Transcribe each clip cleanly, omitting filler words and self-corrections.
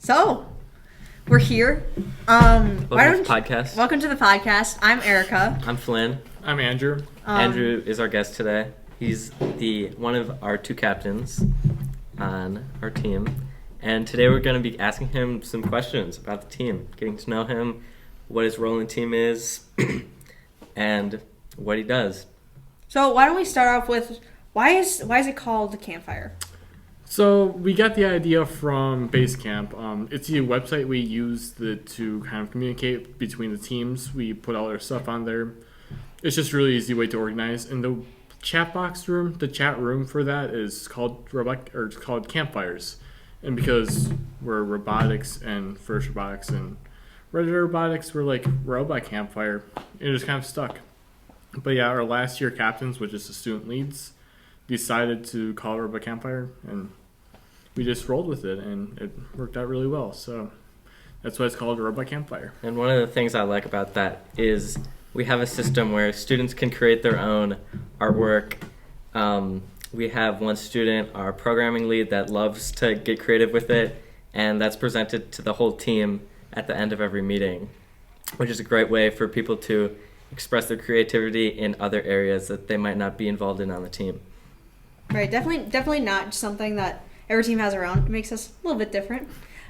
So, we're here. Welcome to the podcast. Welcome to the podcast. I'm Erica. I'm Flynn. I'm Andrew. Andrew is our guest today. He's one of our two captains on our team. And today we're going to be asking him some questions about the team, getting to know him, what his role in the team is, and what he does. So why don't we start off with, why is it called the Campfire? So we got the idea from Basecamp. It's the website we use to kind of communicate between the teams. We put all our stuff on there. It's just a really easy way to organize. And the chat room for that is called it's called Campfires. And because we're robotics and first robotics and regular robotics, we're like robot campfire. It just kind of stuck. But yeah, our last year captains, which is the student leads, decided to call it Robot Campfire, and we just rolled with it, and it worked out really well. So that's why it's called Robot Campfire. And one of the things I like about that is we have a system where students can create their own artwork. We have one student, our programming lead, that loves to get creative with it, and that's presented to the whole team at the end of every meeting, which is a great way for people to express their creativity in other areas that they might not be involved in on the team. Right, definitely not something that every team has around. It makes us a little bit different.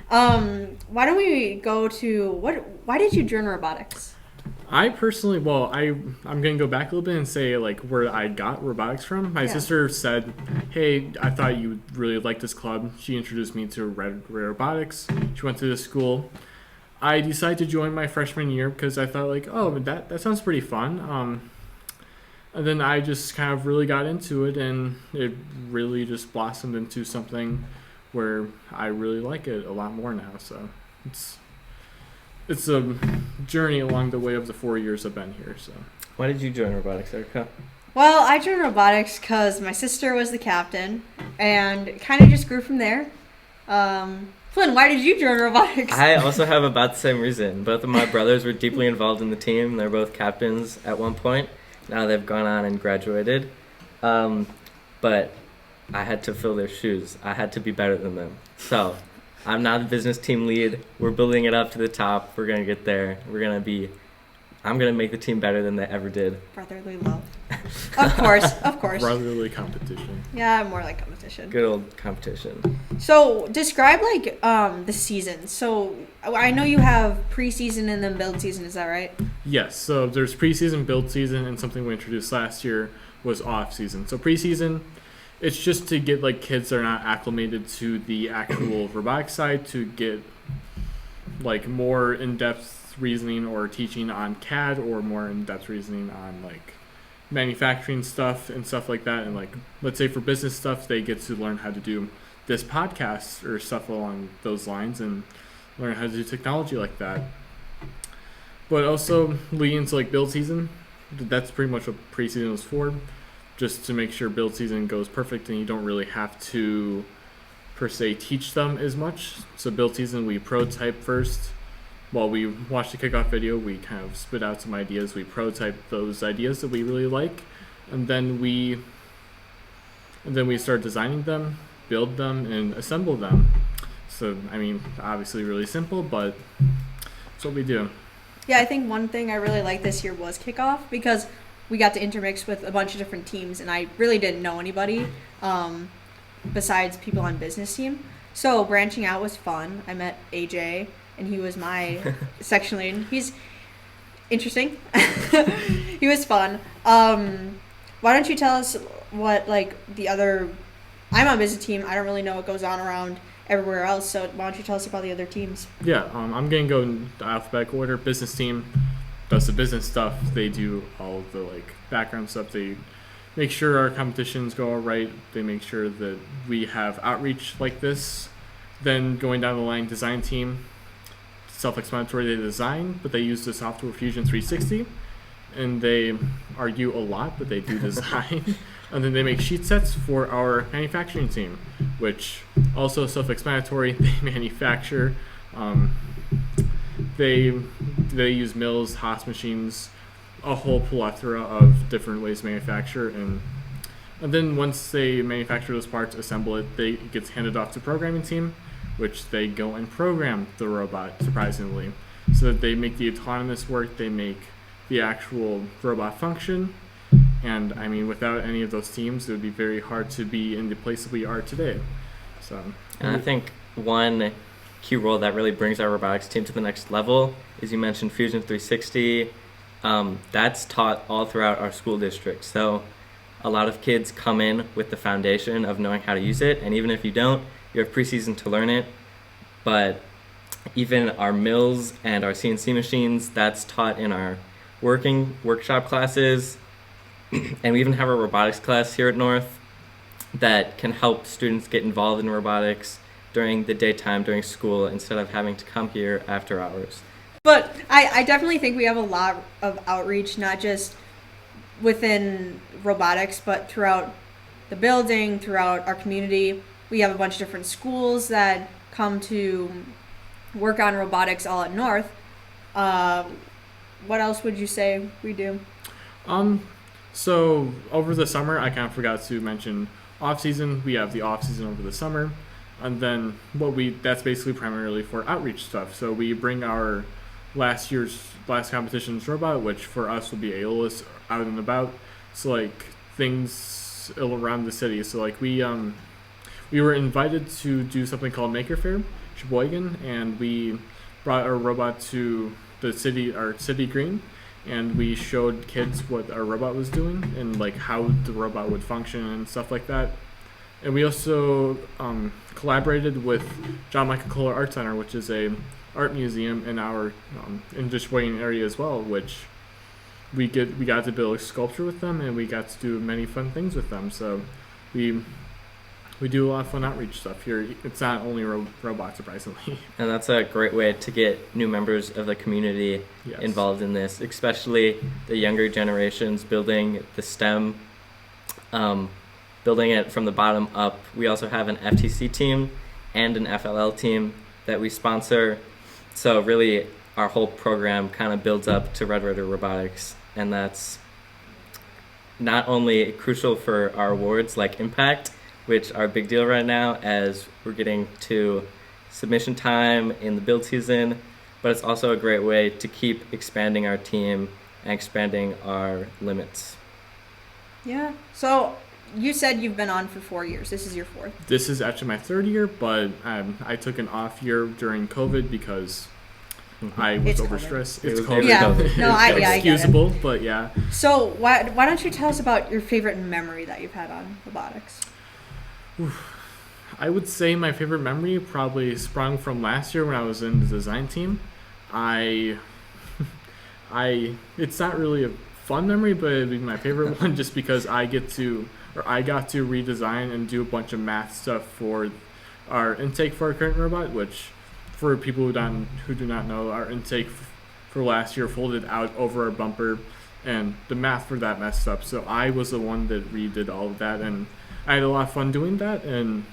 Why don't we go to, why did you join robotics? I personally, I'm going to go back a little bit and say like where I got robotics from. My sister said, hey, I thought you would really like this club. She introduced me to Red Robotics. She went to this school. I decided to join my freshman year because I thought like, oh, that sounds pretty fun. And then I just kind of really got into it, and it really just blossomed into something where I really like it a lot more now. So it's a journey along the way of the 4 years I've been here. So Why did you join robotics, Erica? Well, I joined robotics because my sister was the captain, and it kind of just grew from there. Flynn, why did you join robotics? I also have about the same reason. Both of my brothers were deeply involved in the team. They're both captains at one point. Now they've gone on and graduated. But I had to fill their shoes. I had to be better than them. So I'm now the business team lead. We're building it up to the top. We're going to get there. I'm going to make the team better than they ever did. Brotherly love. Of course. Brotherly competition. Yeah, more like competition. Good old competition. So describe like the season. So I know you have preseason and then build season. Is that right? Yes. So there's preseason, build season, and something we introduced last year was off season. So preseason, it's just to get like kids that are not acclimated to the actual robotics side to get like more in-depth reasoning or teaching on CAD or more in-depth reasoning on like manufacturing stuff and stuff like that. And like, let's say for business stuff, they get to learn how to do this podcast or stuff along those lines and learn how to do technology like that. But also leading into like build season, that's pretty much what preseason was for, just to make sure build season goes perfect and you don't really have to per se teach them as much. So build season, we prototype first. While we watch the kickoff video, we kind of spit out some ideas. We prototype those ideas that we really like, and then we start designing them, build them, and assemble them. So, I mean, obviously really simple, but that's what we do. Yeah, I think one thing I really liked this year was kickoff because we got to intermix with a bunch of different teams, and I really didn't know anybody besides people on business team. So branching out was fun. I met AJ. And he was my section lead. He's interesting. He was fun. Why don't you tell us what, like, I'm on business team. I don't really know what goes on around everywhere else. So why don't you tell us about the other teams? Yeah, I'm going to go in alphabetical order. Business team does the business stuff. They do all the, like, background stuff. They make sure our competitions go all right. They make sure that we have outreach like this. Then going down the line, design team. Self-explanatory, they design, but they use the software Fusion 360, and they argue a lot, but they do design. And then they make sheet sets for our manufacturing team, which also self-explanatory. They manufacture. They use mills, Haas machines, a whole plethora of different ways to manufacture, and then once they manufacture those parts, assemble it, it gets handed off to programming team, which they go and program the robot, surprisingly. So that they make the autonomous work, they make the actual robot function. And I mean, without any of those teams, it would be very hard to be in the place that we are today. So, And I think one key role that really brings our robotics team to the next level is, you mentioned Fusion 360. That's taught all throughout our school district. So a lot of kids come in with the foundation of knowing how to use it, and even if you don't, you have preseason to learn it. But even our mills and our CNC machines, that's taught in our workshop classes. And we even have a robotics class here at North that can help students get involved in robotics during the daytime, during school, instead of having to come here after hours. But I definitely think we have a lot of outreach, not just within robotics, but throughout the building, throughout our community. We have a bunch of different schools that come to work on robotics all at North. What else would you say we do? So over the summer, I kind of forgot to mention off season. We have the off season over the summer, and then that's basically primarily for outreach stuff. So we bring our last competition's robot, which for us will be Aeolus, out and about. So like things around the city. So like we were invited to do something called Maker Fair, Sheboygan, and we brought our robot to our city green, and we showed kids what our robot was doing and like how the robot would function and stuff like that. And we also collaborated with John Michael Kohler Art Center, which is a art museum in our in the Sheboygan area as well, which we got to build a sculpture with them, and we got to do many fun things with them. So we do a lot of fun outreach stuff here. It's not only robots, surprisingly. And that's a great way to get new members of the community involved in this, especially the younger generations, building the STEM, building it from the bottom up. We also have an FTC team and an FLL team that we sponsor. So really, our whole program kind of builds up to Red Rider Robotics, and that's not only crucial for our awards like Impact, which are a big deal right now as we're getting to submission time in the build season, but it's also a great way to keep expanding our team and expanding our limits. Yeah. So you said you've been on for 4 years. This is your fourth. This is actually my third year, but I took an off year during COVID because I was overstressed. It's COVID. Yeah. No, I get it. Excusable, but yeah. So why don't you tell us about your favorite memory that you've had on robotics? I would say my favorite memory probably sprung from last year when I was in the design team. It's not really a fun memory, but it'd be my favorite one just because I got to redesign and do a bunch of math stuff for our intake for our current robot, which for people who do not know, our intake for last year folded out over our bumper, and the math for that messed up. So I was the one that redid all of that, and I had a lot of fun doing that and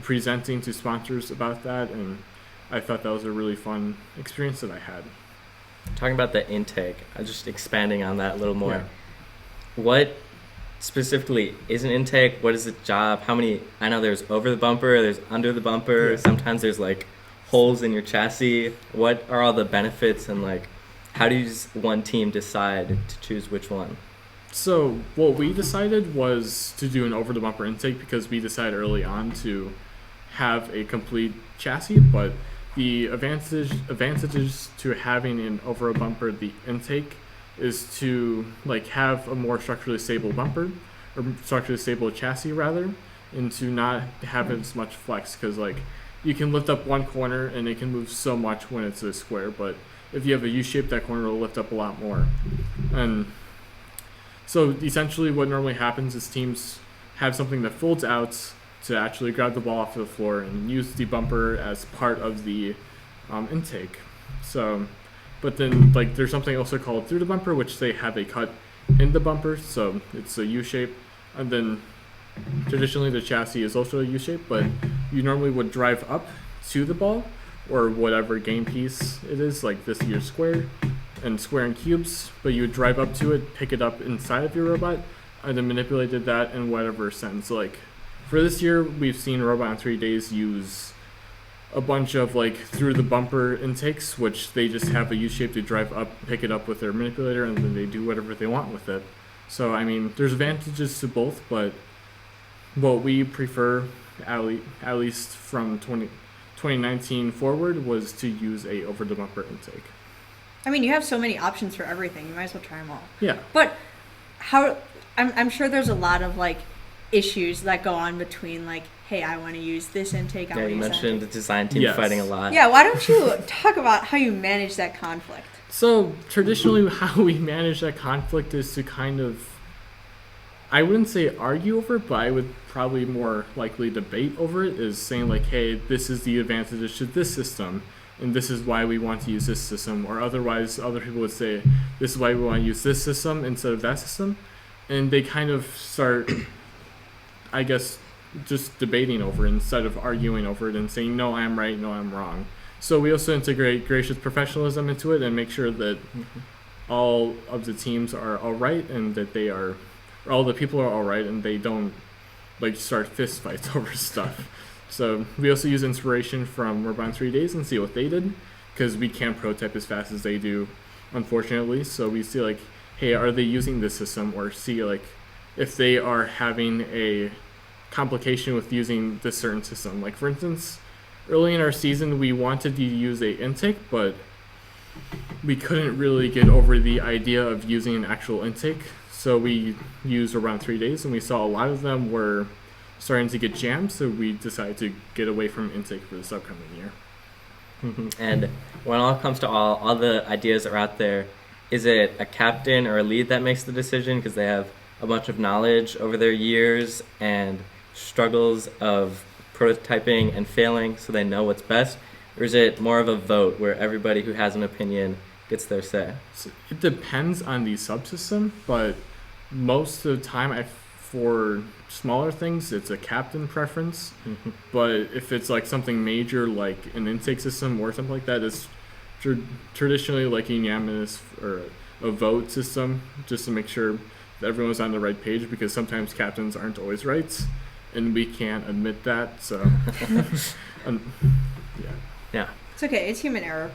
presenting to sponsors about that, and I thought that was a really fun experience that I had. Talking about the intake, just expanding on that a little more. Yeah. What specifically is an intake? What is the job? How many? I know there's over the bumper, there's under the bumper. Yeah. Sometimes there's like holes in your chassis. What are all the benefits, and like how does one team decide to choose which one? So what we decided was to do an over-the-bumper intake because we decided early on to have a complete chassis, but the advantages to having an over-a-bumper the intake is to like have a more structurally stable bumper, or structurally stable chassis rather, and to not have as much flex, because like you can lift up one corner and it can move so much when it's a square, but if you have a U-shape, that corner will lift up a lot more. And so essentially what normally happens is teams have something that folds out to actually grab the ball off of the floor and use the bumper as part of the intake. So, but then like there's something also called through the bumper, which they have a cut in the bumper, so it's a U-shape. And then traditionally the chassis is also a U-shape, but you normally would drive up to the ball or whatever game piece it is, like this year's square and cubes, but you would drive up to it, pick it up inside of your robot, and then manipulated that in whatever sense. Like for this year, we've seen Robot in 3 Days use a bunch of like through the bumper intakes, which they just have a U shape to drive up, pick it up with their manipulator, and then they do whatever they want with it. So I mean, there's advantages to both, but what we prefer, at least from 2019 forward, was to use a over the bumper intake. I mean, you have so many options for everything. You might as well try them all. Yeah. But I'm sure there's a lot of like issues that go on between like, hey, I want to use this intake. Yeah, you mentioned the design team fighting a lot. Yeah, why don't you talk about how you manage that conflict? So traditionally, how we manage that conflict is to kind of, I wouldn't say argue over it, but I would probably more likely debate over it, is saying like, hey, this is the advantages to this system, and this is why we want to use this system. Or otherwise, other people would say, this is why we want to use this system instead of that system. And they kind of start, I guess, just debating over it instead of arguing over it and saying, no, I'm right, no, I'm wrong. So we also integrate gracious professionalism into it and make sure that all of the teams are all right, and that they are, all the people are all right, and they don't like start fist fights over stuff. So we also use inspiration from Robot in 3 Days and see what they did, because we can't prototype as fast as they do, unfortunately. So we see like, hey, are they using this system, or see like if they are having a complication with using this certain system. Like for instance, early in our season, we wanted to use a intake, but we couldn't really get over the idea of using an actual intake. So we used around 3 days, and we saw a lot of them were starting to get jammed. So we decided to get away from intake for this upcoming year. And when it all comes to all the ideas are out there, is it a captain or a lead that makes the decision because they have a bunch of knowledge over their years and struggles of prototyping and failing, so they know what's best? Or is it more of a vote where everybody who has an opinion gets their say? So it depends on the subsystem, but most of the time, for smaller things, it's a captain preference. But if it's like something major, like an intake system or something like that, it's traditionally like a unanimous or a vote system, just to make sure that everyone's on the right page, because sometimes captains aren't always right, and we can't admit that. So, yeah. It's okay. It's human error.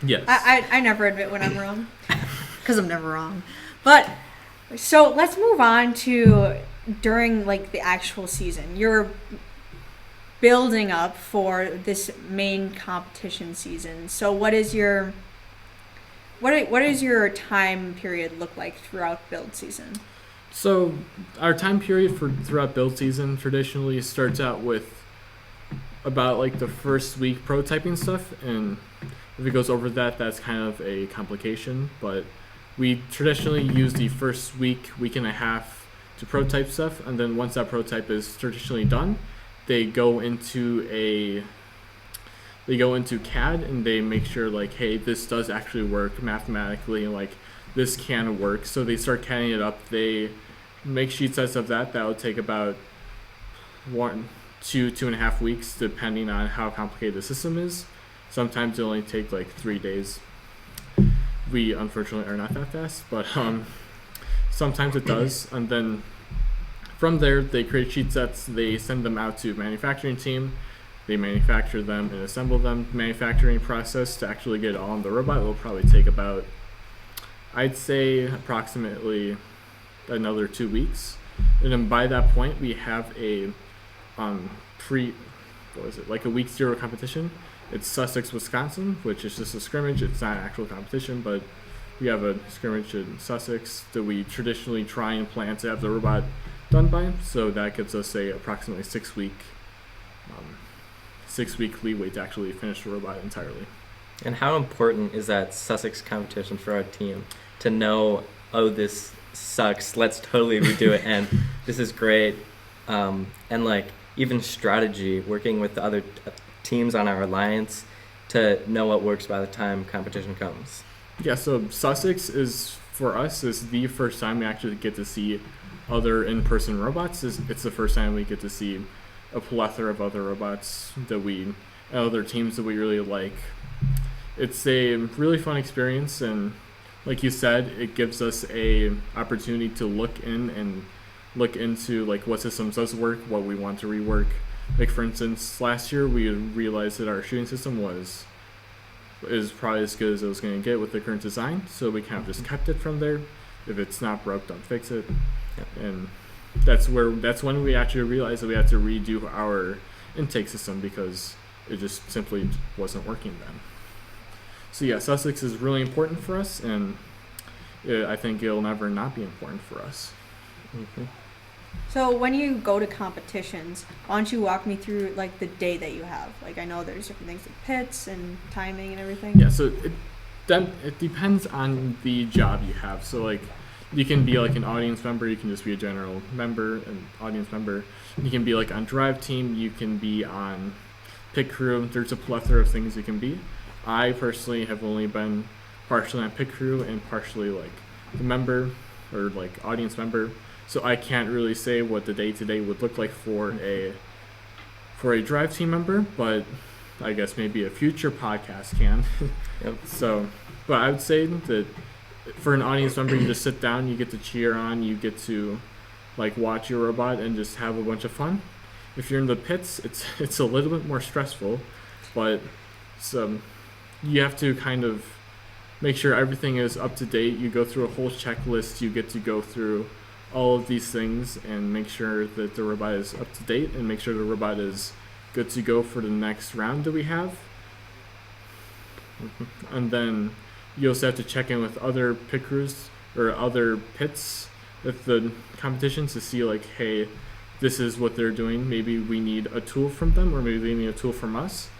Yes. I never admit when I'm wrong, because I'm never wrong. But so let's move on to during like the actual season. You're building up for this main competition season. So what is your time period look like throughout build season? So our time period for throughout build season traditionally starts out with about like the first week prototyping stuff, and if it goes over that, that's kind of a complication. But we traditionally use the first week and a half to prototype stuff, and then once that prototype is traditionally done, they go into CAD and they make sure like, hey, this does actually work mathematically, and like this can work. So they start CADing it up. They make sheet sets of that. That will take about 2.5 weeks, depending on how complicated the system is. Sometimes it only take like 3 days. We unfortunately are not that fast, but sometimes it does. And then from there, they create sheet sets. They send them out to manufacturing team. They manufacture them and assemble them. Manufacturing process to actually get it all on the robot will probably take about, I'd say, approximately another 2 weeks. And then by that point, we have a like a week 0 competition. It's Sussex, Wisconsin, which is just a scrimmage. It's not an actual competition, but we have a scrimmage in Sussex that we traditionally try and plan to have the robot done by. So that gives us a approximately 6 week leeway to actually finish the robot entirely. And how important is that Sussex competition for our team to know, oh, this sucks, let's totally redo it, and this is great, and like even strategy, working with the other teams on our alliance to know what works by the time competition comes? Yeah, so Sussex is, for us, is the first time we actually get to see other in-person robots. It's the first time we get to see a plethora of other robots and other teams that we really like. It's a really fun experience, and like you said, it gives us a opportunity to look into like what systems does work, what we want to rework. Like for instance, last year we realized that our shooting system is probably as good as it was going to get with the current design, so we kind of just kept it from there. If it's not broke, don't fix it. Yep. And that's when we actually realized that we had to redo our intake system because it just simply wasn't working then. So yeah, Sussex is really important for us, and I think it'll never not be important for us. Mm-hmm. So when you go to competitions, why don't you walk me through like the day that you have? Like I know there's different things like pits and timing and everything. Yeah, so it depends on the job you have. So like you can be like an audience member, you can just be a general member, an audience member. You can be like on drive team, you can be on pit crew. There's a plethora of things you can be. I personally have only been partially on pit crew and partially like the member or like audience member. So I can't really say what the day-to-day would look like for a drive team member, but I guess maybe a future podcast can. Yep. So, but I would say that for an audience member, you just sit down, you get to cheer on, you get to like watch your robot and just have a bunch of fun. If you're in the pits, it's a little bit more stressful, but you have to kind of make sure everything is up to date. You go through a whole checklist. You get to go through all of these things and make sure that the robot is up to date and make sure the robot is good to go for the next round that we have. Mm-hmm. And then you also have to check in with other pit crews or other pits at the competitions to see like, hey, this is what they're doing. Maybe we need a tool from them, or maybe they need a tool from us,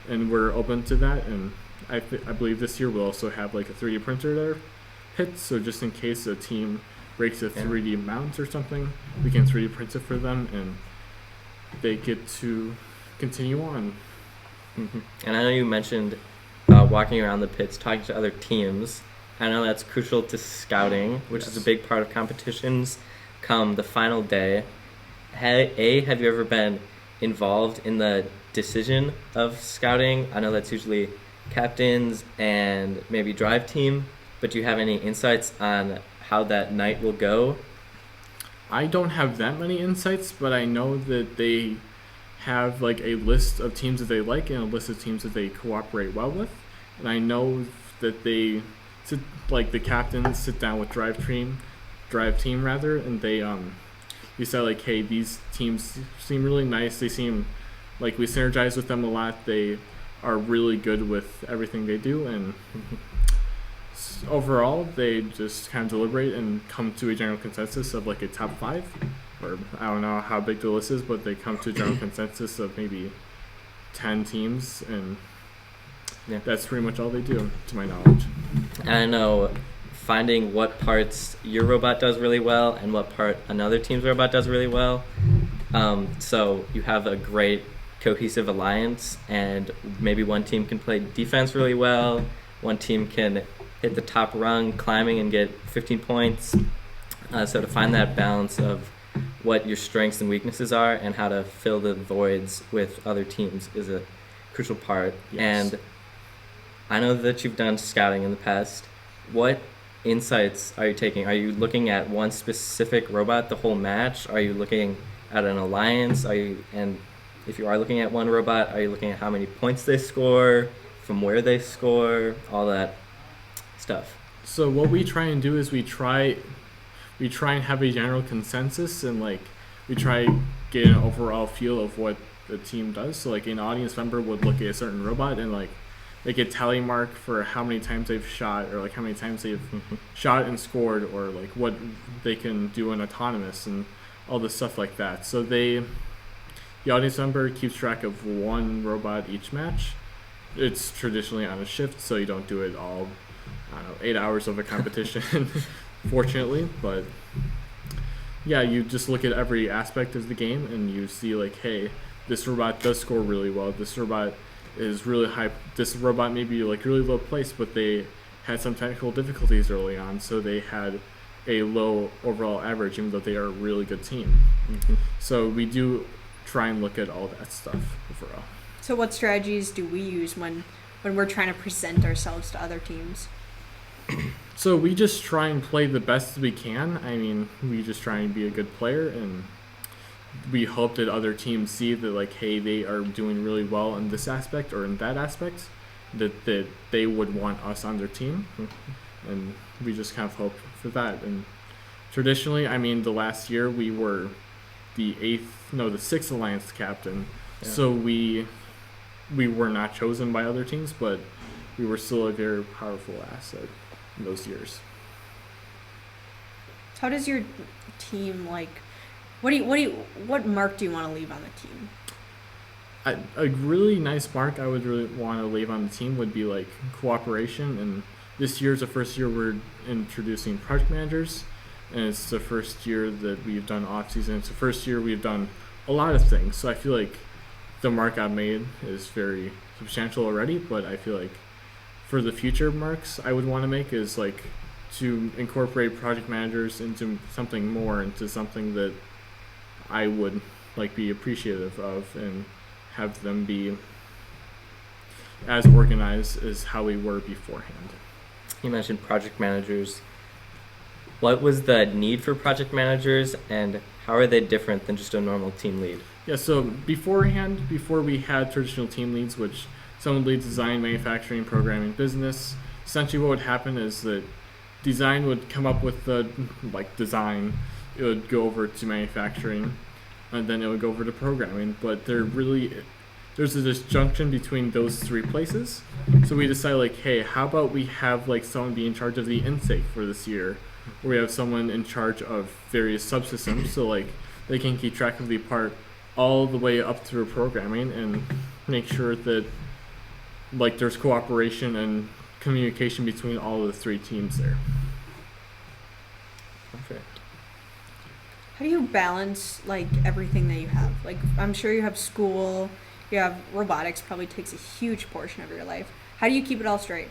and we're open to that. And I believe this year we'll also have like a 3D printer at our pit, so just in case a team breaks a 3D mount or something, we can 3D print it for them, and they get to continue on. Mm-hmm. And I know you mentioned walking around the pits, talking to other teams. I know that's crucial to scouting, which is a big part of competitions come the final day. Have you ever been involved in the decision of scouting? I know that's usually captains and maybe drive team, but do you have any insights on how that night will go? I don't have that many insights, but I know that they have like a list of teams that they like and a list of teams that they cooperate well with. And I know that they sit, like the captains sit down with drive team rather, and they said like, hey, these teams seem really nice. They seem like we synergize with them a lot. They are really good with everything they do, and overall they just kind of deliberate and come to a general consensus of like a top 5, or I don't know how big the list is, but they come to a general consensus of maybe 10 teams, and that's pretty much all they do, to my knowledge. And I know finding what parts your robot does really well and what part another team's robot does really well, so you have a great cohesive alliance, and maybe one team can play defense really well, one team can hit the top rung climbing and get 15 points. So to find that balance of what your strengths and weaknesses are and how to fill the voids with other teams is a crucial part. Yes. And I know that you've done scouting in the past. What insights are you taking? Are you looking at one specific robot the whole match? Are you looking at an alliance? And if you are looking at one robot, are you looking at how many points they score, from where they score, all that stuff? So what we try and do is we try and have a general consensus, and like we try get an overall feel of what the team does. So like an audience member would look at a certain robot and like they get tally mark for how many times they've shot, or like how many times they've shot and scored, or like what they can do in autonomous and all this stuff like that. So the audience member keeps track of one robot each match. It's traditionally on a shift, so you don't do it all, I don't know, 8 hours of a competition, fortunately. But yeah, you just look at every aspect of the game and you see like, hey, this robot does score really well. This robot is really high. This robot may be like really low placed, but they had some technical difficulties early on, so they had a low overall average, even though they are a really good team. Mm-hmm. So we do try and look at all that stuff overall. So what strategies do we use when we're trying to present ourselves to other teams? So we just try and play the best we can. I mean, we just try and be a good player, and we hope that other teams see that, like, hey, they are doing really well in this aspect or in that aspect, that they would want us on their team, and we just kind of hope for that. And traditionally, I mean, the last year we were the sixth alliance captain, so we were not chosen by other teams, but we were still a very powerful asset in those years. How does your team, like, what mark do you want to leave on the team? A really nice mark I would really want to leave on the team would be like cooperation. And this year's the first year we're introducing project managers, and it's the first year that we've done off season. It's the first year we've done a lot of things. So I feel like the mark I've made is very substantial already, but I feel like for the future marks I would want to make is like to incorporate project managers into something more, into something that I would like be appreciative of, and have them be as organized as how we were beforehand. You mentioned project managers. What was the need for project managers, and how are they different than just a normal team lead? Yeah, so before we had traditional team leads, which someone leads design, manufacturing, programming, business, essentially what would happen is that design would come up with the design, it would go over to manufacturing, and then it would go over to programming. But there's a disjunction between those three places. So we decided, like, hey, how about we have like someone be in charge of the intake for this year, or we have someone in charge of various subsystems, so like they can keep track of the part all the way up through programming and make sure that like there's cooperation and communication between all of the three teams there. Perfect. How do you balance like everything that you have? Like, I'm sure you have school, you have robotics, probably takes a huge portion of your life. How do you keep it all straight?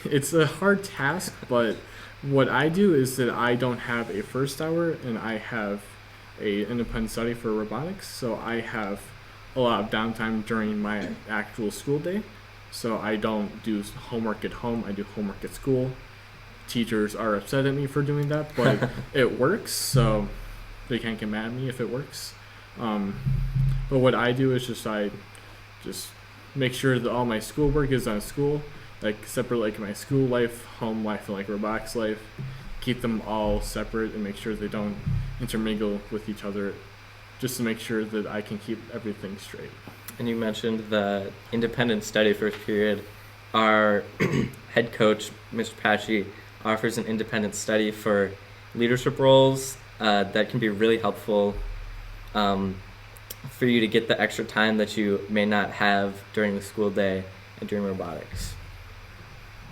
It's a hard task, but what I do is that I don't have a first hour, and I have a independent study for robotics, so I have a lot of downtime during my actual school day. So I don't do homework at home, I do homework at school. Teachers are upset at me for doing that, but it works, so they can't get mad at me if it works. But what I do is I just make sure that all my schoolwork is on school, like separate like my school life, home life, and like robotics life. Keep them all separate and make sure they don't intermingle with each other, just to make sure that I can keep everything straight. And you mentioned the independent study first period. Our head coach, Mr. Patchy, offers an independent study for leadership roles that can be really helpful for you to get the extra time that you may not have during the school day and during robotics.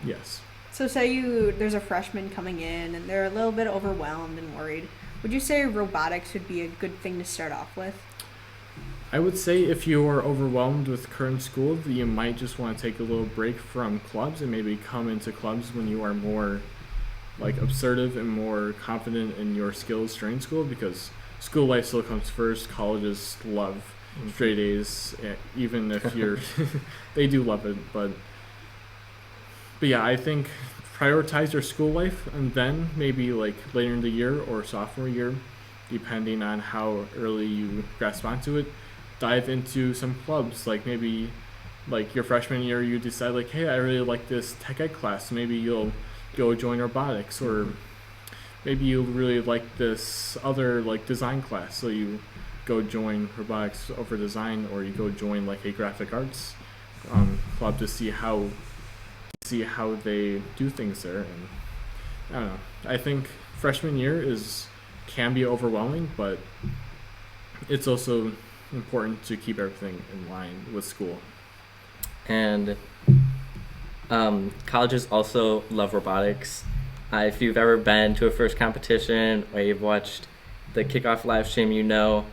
Yes. So say there's a freshman coming in and they're a little bit overwhelmed and worried. Would you say robotics would be a good thing to start off with? I would say if you are overwhelmed with current school, that you might just want to take a little break from clubs and maybe come into clubs when you are more like assertive and more confident in your skills during school, because school life still comes first. Colleges love straight A's, even if you're they do love it, but yeah, I think prioritize your school life, and then maybe like later in the year or sophomore year, depending on how early you grasp onto it, dive into some clubs. Like maybe like your freshman year you decide like, hey, I really like this tech ed class, maybe you'll go join robotics, or maybe you really like this other like design class, so you go join robotics over design, or you go join like a graphic arts club to see how they do things there. And I don't know, I think freshman year can be overwhelming, but it's also important to keep everything in line with school. And colleges also love robotics. If you've ever been to a first competition or you've watched the kickoff live stream, you know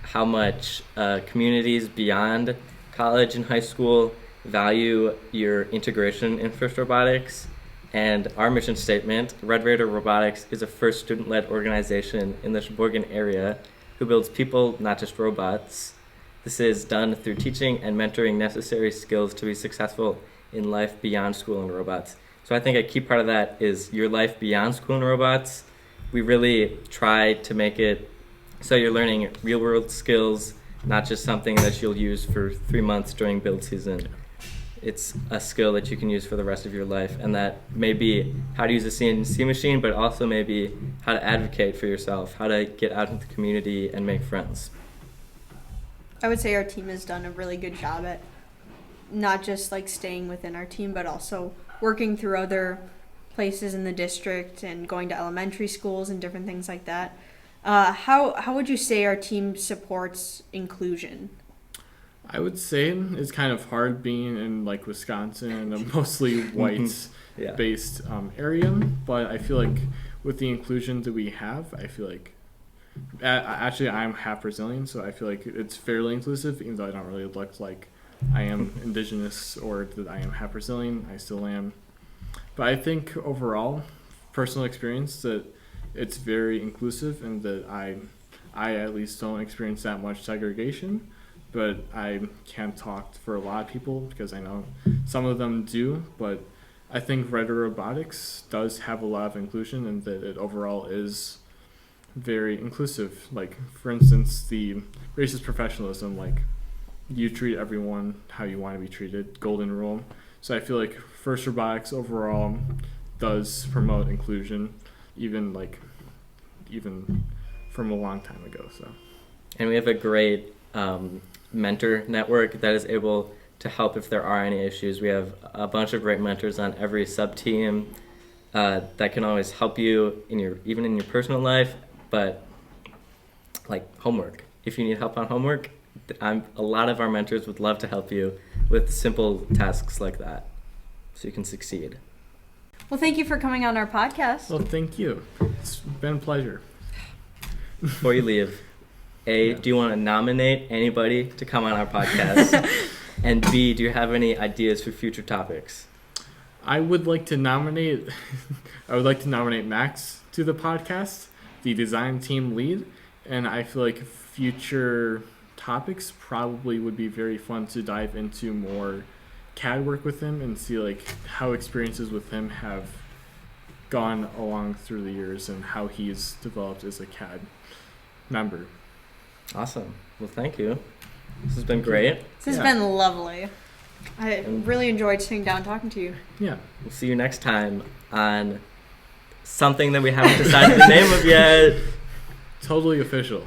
how much communities beyond college and high school value your integration in first robotics. And our mission statement, Red Raider Robotics is a first student-led organization in the Sheboygan area who builds people, not just robots. This is done through teaching and mentoring necessary skills to be successful in life beyond school and robots. So I think a key part of that is your life beyond school and robots. We really try to make it So you're learning real world skills, not just something that you'll use for 3 months during build season. It's a skill that you can use for the rest of your life, and that may be how to use a CNC machine, but also maybe how to advocate for yourself, how to get out into the community and make friends. I would say our team has done a really good job at not just like staying within our team, but also working through other places in the district and going to elementary schools and different things like that. How would you say our team supports inclusion? I would say it's kind of hard being in like Wisconsin, a mostly white Yeah. based area, but I feel like with the inclusion that we have, I feel like actually I'm half Brazilian, so I feel like it's fairly inclusive, even though I don't really look like I am indigenous or that I am half Brazilian. I still am. But I think overall, personal experience, that it's very inclusive, and that I at least don't experience that much segregation. But I can't talk for a lot of people because I know some of them do. But I think Robotics does have a lot of inclusion, and that it overall is very inclusive. Like, for instance, the racist professionalism, like, you treat everyone how you want to be treated, golden rule. So I feel like First Robotics overall does promote inclusion, even from a long time ago. So, And we have a great mentor network that is able to help if there are any issues. We have a bunch of great mentors on every sub team that can always help you even in your personal life, but like homework. If you need help on homework, a lot of our mentors would love to help you with simple tasks like that so you can succeed. Well, thank you for coming on our podcast. well, thank you. It's been a pleasure. Before you leave, A, do you want to nominate anybody to come on our podcast? And B, do you have any ideas for future topics? I would like to nominate Max to the podcast, the design team lead, and I feel like future topics probably would be very fun to dive into more CAD work with him and see like how experiences with him have gone along through the years and how he's developed as a CAD member. Awesome. Well, thank you. This has been great. This has been lovely. I really enjoyed sitting down talking to you. Yeah. We'll see you next time on something that we haven't decided the name of yet. Totally official.